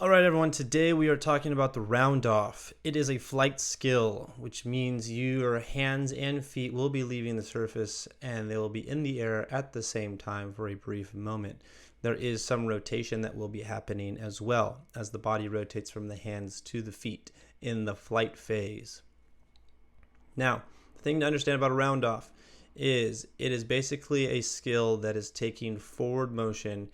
All right, everyone, today we are talking about the roundoff. It is a flight skill, which means your hands and feet will be leaving the surface and they will be in the air at the same time for a brief moment. There is some rotation that will be happening as well as the body rotates from the hands to the feet in the flight phase. Now, the thing to understand about a roundoff is it is basically a skill that is taking forward motion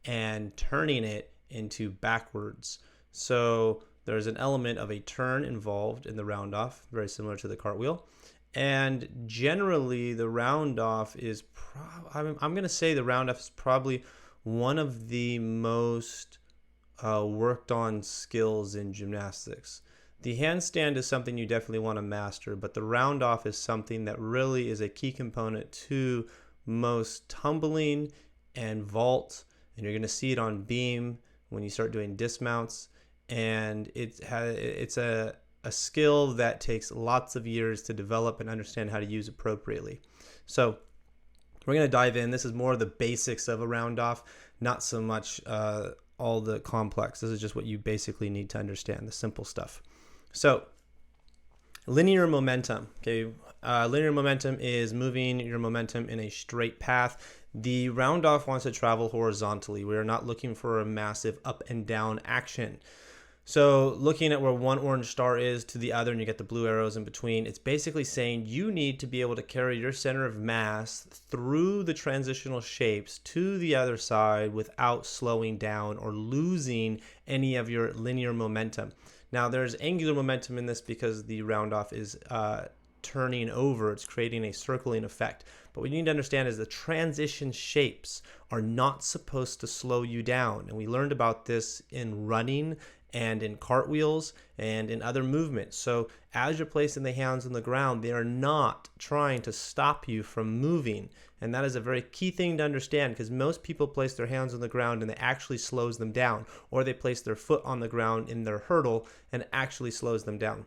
and turning it into backwards. So there's an element of a turn involved in the roundoff, very similar to the cartwheel. And generally, the roundoff is, I'm going to say the roundoff is probably one of the most worked on skills in gymnastics. The handstand is something you definitely want to master, but the roundoff is something that really is a key component to most tumbling and vault, and you're going to see it on beam when you start doing dismounts, and it's a skill that takes lots of years to develop and understand how to use appropriately. So we're going to dive in. This is more of the basics of a roundoff, not so much all the complex. This is just what you basically need to understand, the simple stuff. So linear momentum, okay? Linear momentum is moving your momentum in a straight path. The roundoff wants to travel horizontally. We are not looking for a massive up and down action. So looking at where one orange star is to the other, and you get the blue arrows in between, it's basically saying you need to be able to carry your center of mass through the transitional shapes to the other side without slowing down or losing any of your linear momentum. Now, there's angular momentum in this because the roundoff is turning over. It's creating a circling effect. But what you need to understand is the transition shapes are not supposed to slow you down. And we learned about this in running and in cartwheels and in other movements. So as you're placing the hands on the ground, they are not trying to stop you from moving. And that is a very key thing to understand, because most people place their hands on the ground and it actually slows them down, or they place their foot on the ground in their hurdle and it actually slows them down.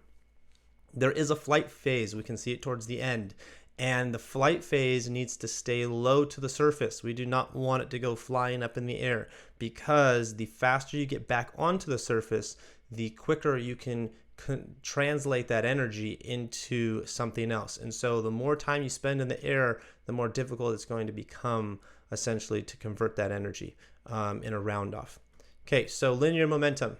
There is a flight phase. We can see it towards the end. And the flight phase needs to stay low to the surface. We do not want it to go flying up in the air, because the faster you get back onto the surface, the quicker you can translate that energy into something else. And so the more time you spend in the air, the more difficult it's going to become essentially to convert that energy in a roundoff. Okay, so linear momentum.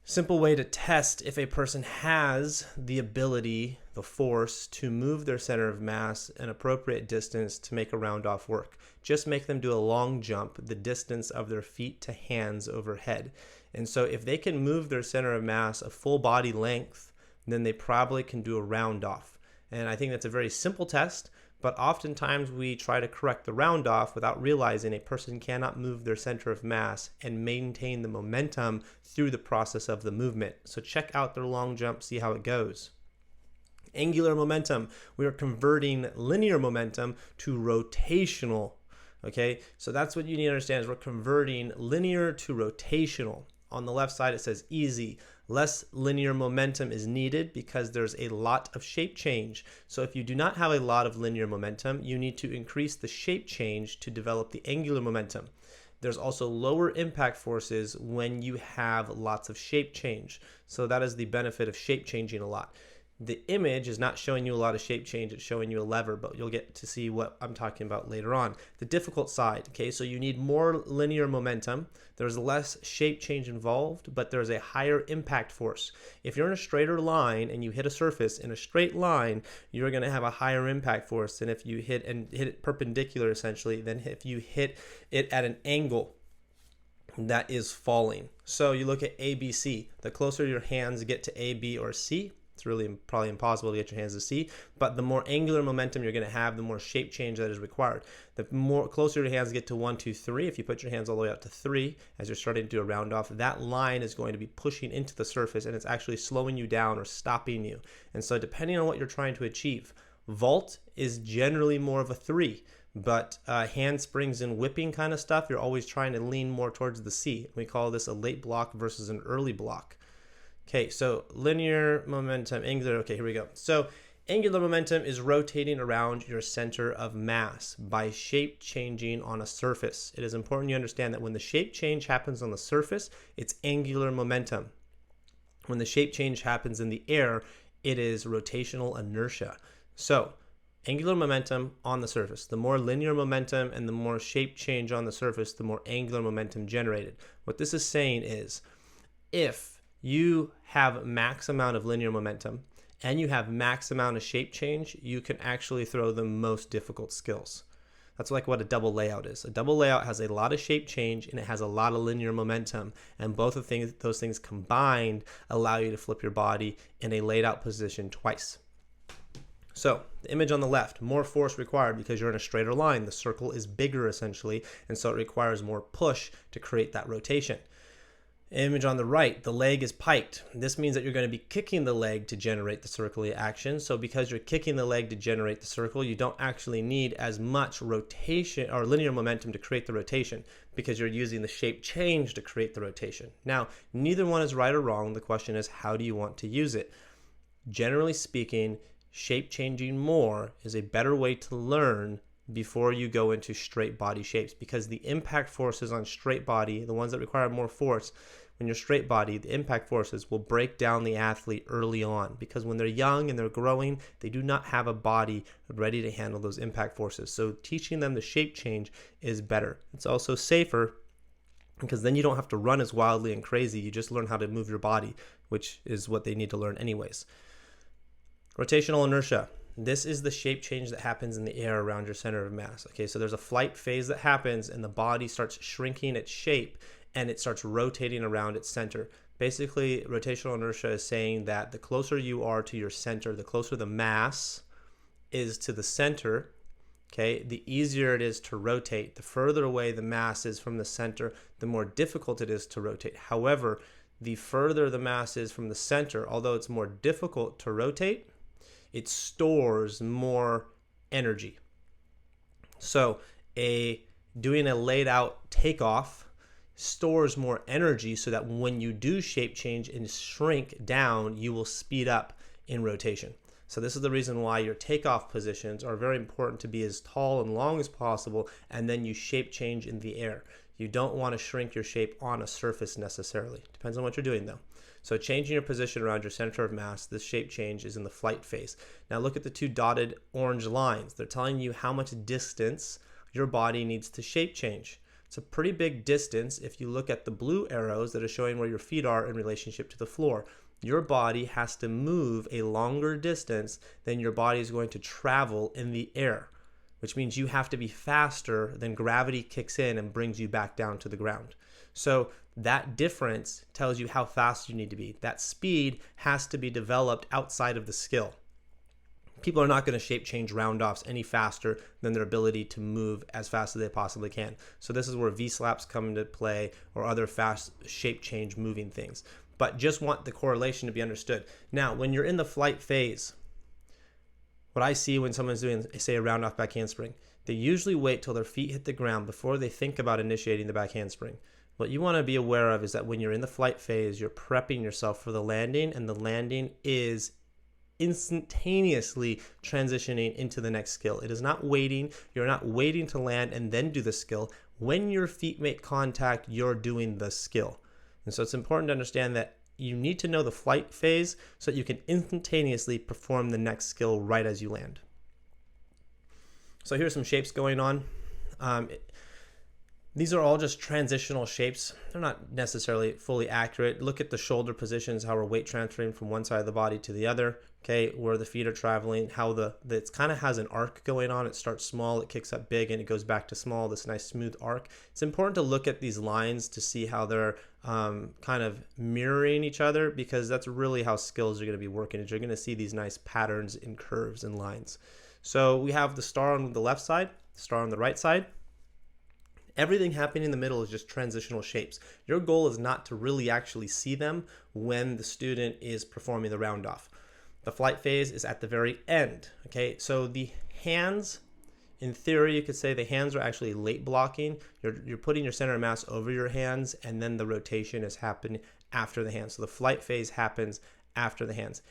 Simple way to test if a person has the ability, the force, to move their center of mass an appropriate distance to make a roundoff work. Just make them do a long jump, the distance of their feet to hands overhead. And so if they can move their center of mass a full body length, then they probably can do a roundoff. And I think that's a very simple test, but oftentimes we try to correct the roundoff without realizing a person cannot move their center of mass and maintain the momentum through the process of the movement. So check out their long jump, see how it goes. Angular momentum, we are converting linear momentum to rotational. Okay, so that's what you need to understand, is we're converting linear to rotational. On the left side it says easy. Less linear momentum is needed because there's a lot of shape change. So if you do not have a lot of linear momentum, you need to increase the shape change to develop the angular momentum. There's also lower impact forces when you have lots of shape change. So that is the benefit of shape changing a lot. The image is not showing you a lot of shape change, it's showing you a lever, but you'll get to see what I'm talking about later on. The difficult side, okay, so you need more linear momentum, there's less shape change involved, but there's a higher impact force. If you're in a straighter line and you hit a surface in a straight line, you're going to have a higher impact force than if you hit it perpendicular, essentially, than if you hit it at an angle that is falling. So you look at A, B, C. The closer your hands get to A, B, or C, it's really probably impossible to get your hands to C, but the more angular momentum you're going to have, the more shape change that is required. The more closer your hands get to 1, 2, 3, if you put your hands all the way up to 3 as you're starting to do a roundoff, that line is going to be pushing into the surface and it's actually slowing you down or stopping you. And so depending on what you're trying to achieve, vault is generally more of a 3. But handsprings and whipping kind of stuff, you're always trying to lean more towards the C. We call this a late block versus an early block. Okay, so linear momentum, angular. Okay, here we go. So Angular momentum is rotating around your center of mass by shape changing on a surface. It is important you understand that when the shape change happens on the surface, it's angular momentum. When the shape change happens in the air, it is rotational inertia. So, angular momentum on the surface. The more linear momentum and the more shape change on the surface, the more angular momentum generated. What this is saying is, if you have max amount of linear momentum and you have max amount of shape change, you can actually throw the most difficult skills. That's like what a double layout is. A double layout has a lot of shape change and it has a lot of linear momentum, and both of those things combined allow you to flip your body in a laid out position twice. So the image on the left, more force required because you're in a straighter line. The circle is bigger essentially, and so it requires more push to create that rotation. Image on the right, the leg is piked. This means that you're going to be kicking the leg to generate the circular action. So because you're kicking the leg to generate the circle, you don't actually need as much rotation or linear momentum to create the rotation because you're using the shape change to create the rotation. Now, neither one is right or wrong. The question is, how do you want to use it? Generally speaking, shape changing more is a better way to learn before you go into straight body shapes, because the impact forces on straight body, the ones that require more force, when you're straight body, the impact forces will break down the athlete early on, because when they're young and they're growing, they do not have a body ready to handle those impact forces. So teaching them the shape change is better. It's also safer because then you don't have to run as wildly and crazy. You just learn how to move your body, which is what they need to learn anyways. Rotational inertia. This is the shape change that happens in the air around your center of mass. Okay, so there's a flight phase that happens and the body starts shrinking its shape and it starts rotating around its center. Basically, rotational inertia is saying that the closer you are to your center, the closer the mass is to the center, okay, the easier it is to rotate. The further away the mass is from the center, the more difficult it is to rotate. However, the further the mass is from the center, although it's more difficult to rotate, it stores more energy. So doing a laid out takeoff stores more energy so that when you do shape change and shrink down, you will speed up in rotation. So this is the reason why your takeoff positions are very important, to be as tall and long as possible, and then you shape change in the air. You don't want to shrink your shape on a surface necessarily. Depends on what you're doing though. So changing your position around your center of mass, this shape change is in the flight phase. Now look at the two dotted orange lines. They're telling you how much distance your body needs to shape change. It's a pretty big distance if you look at the blue arrows that are showing where your feet are in relationship to the floor. Your body has to move a longer distance than your body is going to travel in the air, which means you have to be faster than gravity kicks in and brings you back down to the ground. So that difference tells you how fast you need to be. That speed has to be developed outside of the skill. People are not going to shape change round-offs any faster than their ability to move as fast as they possibly can. So this is where V-slaps come into play, or other fast shape change moving things. But just want the correlation to be understood. Now, when you're in the flight phase, what I see when someone's doing, say, a round-off back handspring, they usually wait till their feet hit the ground before they think about initiating the back handspring. What you want to be aware of is that when you're in the flight phase, you're prepping yourself for the landing, and the landing is instantaneously transitioning into the next skill. It is not waiting. You're not waiting to land and then do the skill. When your feet make contact, you're doing the skill. And so it's important to understand that you need to know the flight phase so that you can instantaneously perform the next skill right as you land. So here's some shapes going on. These are all just transitional shapes. They're not necessarily fully accurate. Look at the shoulder positions, how we're weight transferring from one side of the body to the other, okay, where the feet are traveling, how it kind of has an arc going on. It starts small, it kicks up big, and it goes back to small, this nice smooth arc. It's important to look at these lines to see how they're kind of mirroring each other, because that's really how skills are going to be working, is you're going to see these nice patterns in curves and lines. So we have the star on the left side, the star on the right side. Everything happening in the middle is just transitional shapes. Your goal is not to really actually see them when the student is performing the round off. The flight phase is at the very end. Okay, so the hands, in theory, you could say the hands are actually late blocking. You're putting your center of mass over your hands, and then the rotation is happening after the hands. So the flight phase happens after the hands.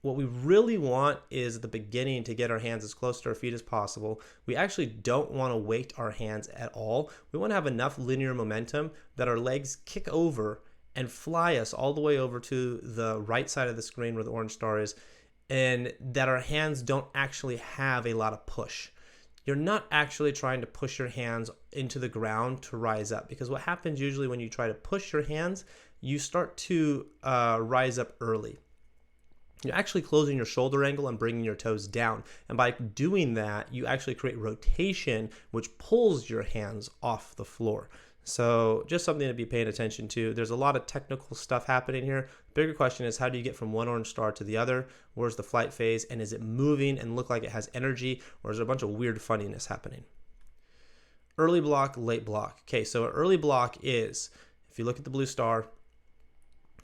what we really want is at the beginning to get our hands as close to our feet as possible. We actually don't want to weight our hands at all. We want to have enough linear momentum that our legs kick over and fly us all the way over to the right side of the screen where the orange star is, and that our hands don't actually have a lot of push. You're not actually trying to push your hands into the ground to rise up, because what happens usually when you try to push your hands, you start to rise up early. You're actually closing your shoulder angle and bringing your toes down. And by doing that, you actually create rotation, which pulls your hands off the floor. So just something to be paying attention to. There's a lot of technical stuff happening here. The bigger question is, how do you get from one orange star to the other? Where's the flight phase? And is it moving and look like it has energy? Or is there a bunch of weird funniness happening? Early block, late block. Okay, so an early block is, if you look at the blue star,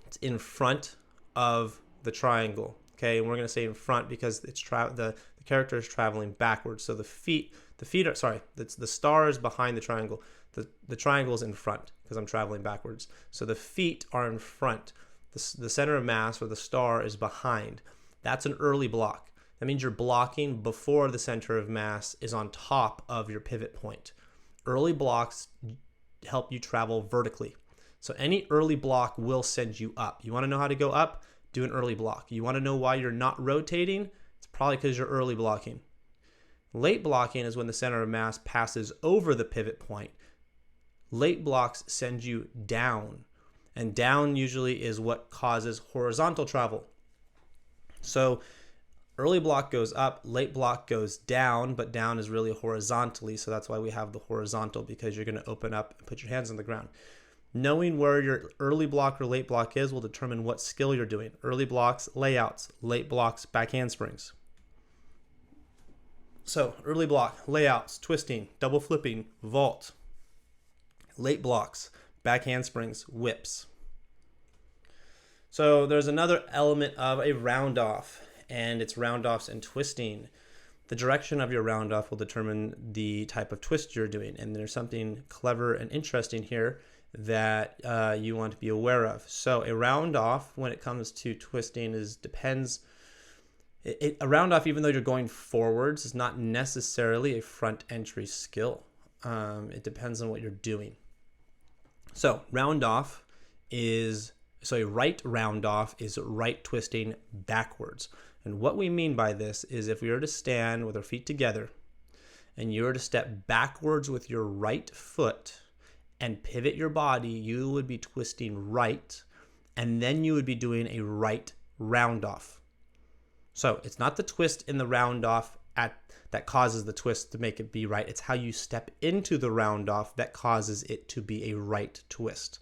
it's in front of the triangle. Okay, and we're going to say in front because it's the character is traveling backwards. So the star is behind the triangle. The triangle is in front because I'm traveling backwards. So the feet are in front. The center of mass, or the star, is behind. That's an early block. That means you're blocking before the center of mass is on top of your pivot point. Early blocks help you travel vertically. So any early block will send you up. You want to know how to go up? Do an early block. You want to know why you're not rotating? It's probably because you're early blocking. Late blocking is when the center of mass passes over the pivot point. Late blocks send you down, and down usually is what causes horizontal travel. So early block goes up, late block goes down, but down is really horizontally, so that's why we have the horizontal, because you're going to open up and put your hands on the ground. Knowing where your early block or late block is will determine what skill you're doing. Early blocks, layouts. Late blocks, back handsprings. So early block, layouts, twisting, double flipping, vault. Late blocks, back handsprings, whips. So there's another element of a roundoff, and it's roundoffs and twisting. The direction of your roundoff will determine the type of twist you're doing, and there's something clever and interesting here that you want to be aware of. So a roundoff, when it comes to twisting, a roundoff, even though you're going forwards, is not necessarily a front entry skill. It depends on what you're doing. So a right roundoff is right twisting backwards. And what we mean by this is, if we were to stand with our feet together and you were to step backwards with your right foot and pivot your body, you would be twisting right, and then you would be doing a right roundoff. So it's not the twist in the roundoff that causes the twist to make it be right. It's how you step into the roundoff that causes it to be a right twist.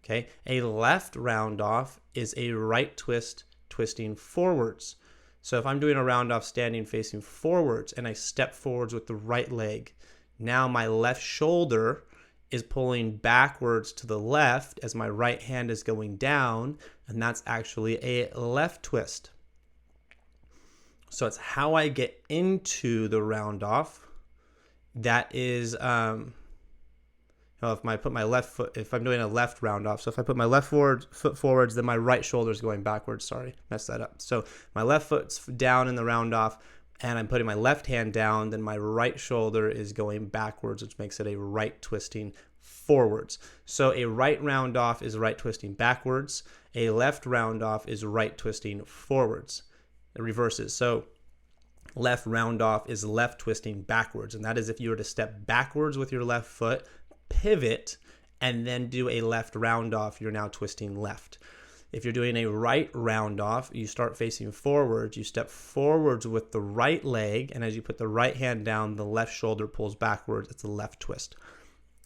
Okay, a left roundoff is a right twist twisting forwards. So if I'm doing a roundoff standing facing forwards and I step forwards with the right leg, now my left shoulder is pulling backwards to the left as my right hand is going down, and that's actually a left twist. So it's how I get into the roundoff. That is, if I put my left foot, if I'm doing a left roundoff, so if I put my left foot forwards, then my right shoulder is going backwards. Sorry, messed that up. So my left foot's down in the roundoff, and I'm putting my left hand down, then my right shoulder is going backwards, which makes it a right twisting forwards. So a right roundoff is right twisting backwards. A left roundoff is right twisting forwards. It reverses. So left roundoff is left twisting backwards, and that is if you were to step backwards with your left foot, pivot, and then do a left roundoff, you're now twisting left. If you're doing a right roundoff, you start facing forwards, you step forwards with the right leg, and as you put the right hand down, the left shoulder pulls backwards. It's a left twist.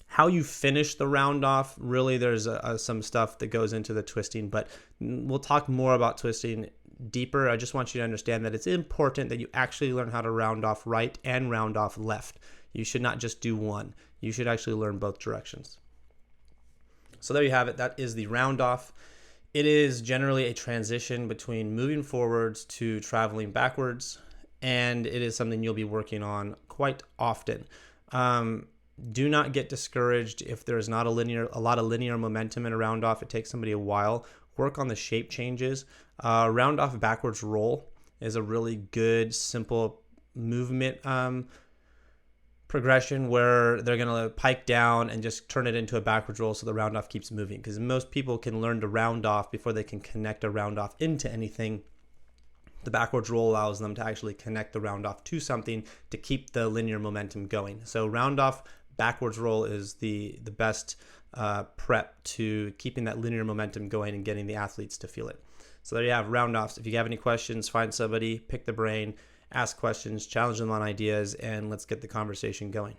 How you finish the roundoff, really there's some stuff that goes into the twisting, but we'll talk more about twisting deeper. I just want you to understand that it's important that you actually learn how to round off right and round off left. You should not just do one. You should actually learn both directions. So there you have it. That is the round off. It is generally a transition between moving forwards to traveling backwards, and it is something you'll be working on quite often. Do not get discouraged if there's not a lot of linear momentum in a round off. It takes somebody a while. Work on the shape changes. Round off backwards roll is a really good, simple movement progression where they're going to pike down and just turn it into a backwards roll so the round off keeps moving. Because most people can learn to round off before they can connect a round off into anything. The backwards roll allows them to actually connect the round off to something to keep the linear momentum going. So round off backwards roll is the best prep to keeping that linear momentum going and getting the athletes to feel it. So there you have round offs. If you have any questions, find somebody, pick the brain, ask questions, challenge them on ideas, and let's get the conversation going.